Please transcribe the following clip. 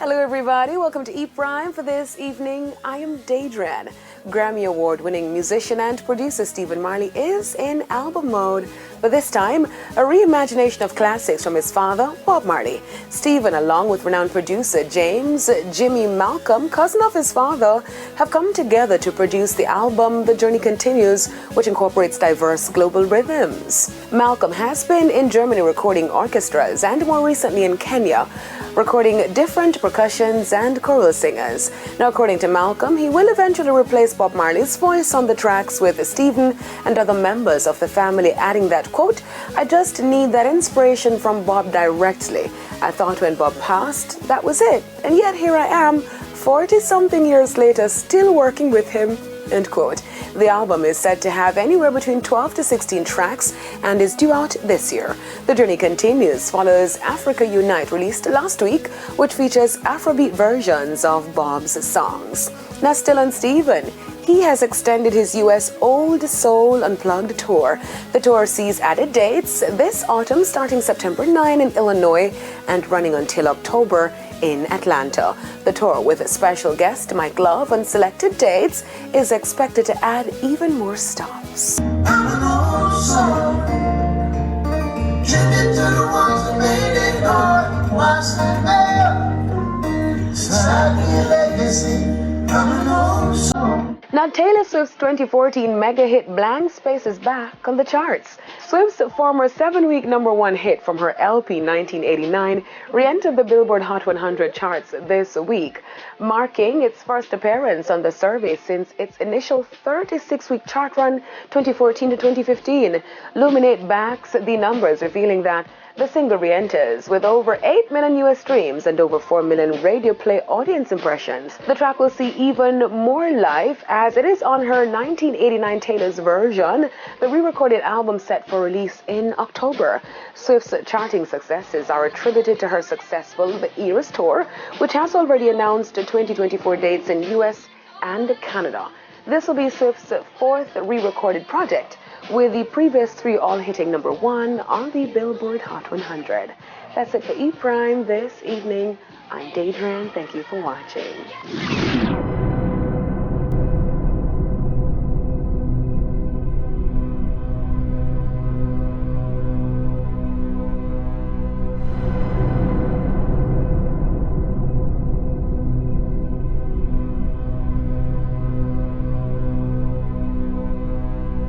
Hello everybody, welcome to E Prime. For this evening, I am Daedran. Grammy Award-winning musician and producer Stephen Marley is in album mode, but this time, a reimagination of classics from his father, Bob Marley. Stephen, along with renowned producer James Jimmy Malcolm, cousin of his father, have come together to produce the album The Journey Continues, which incorporates diverse global rhythms. Malcolm has been in Germany recording orchestras and more recently in Kenya, recording different percussions and choral singers. Now, according to Malcolm, he will eventually replace Bob Marley's voice on the tracks with Stephen and other members of the family, adding that, quote, "I just need that inspiration from Bob directly. I thought when Bob passed, that was it. And yet here I am, 40-something years later, still working with him," end quote. The album is said to have anywhere between 12 to 16 tracks and is due out this year. The Journey Continues follows Africa Unite, released last week, which features Afrobeat versions of Bob's songs. Now, still on Stephen, he has extended his U.S. Old Soul Unplugged tour. The tour sees added dates this autumn, starting September 9 in Illinois and running until October in Atlanta. The tour, with a special guest Mike Love on selected dates, is expected to add even more stops. Now, Taylor Swift's 2014 mega hit Blank Space is back on the charts. Swift's former 7-week #1 hit from her LP 1989 re-entered the Billboard Hot 100 charts this week, marking its first appearance on the survey since its initial 36-week chart run 2014 to 2015. Luminate backs the numbers, revealing that the single re-enters with over 8 million US streams and over 4 million radio play audience impressions. The track will see even more life as it is on her 1989 Taylor's version, the re-recorded album set for release in October. Swift's charting successes are attributed to her successful The Eras tour, which has already announced 2024 dates in US and Canada. This will be Swift's fourth re-recorded project, with the previous 3 all hitting #1 on the Billboard Hot 100. That's it for E Prime this evening. I'm Daedran. Thank you for watching.